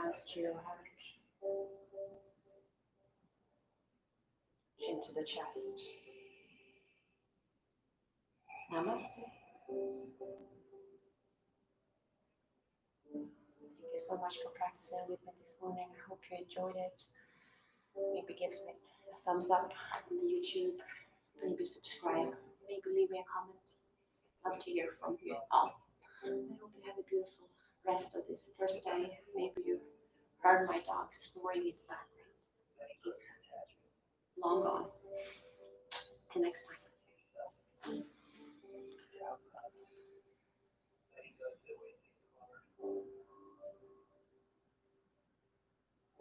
hands to your heart, chin to the chest. Namaste. Thank you so much for practicing with me this morning. I hope you enjoyed it. Maybe give me a thumbs up on the YouTube. Maybe subscribe. Maybe leave me a comment. Love to hear from you all. I hope you have a beautiful rest of this first day. Maybe you heard my dog snoring in the background. He's long gone. Till next time.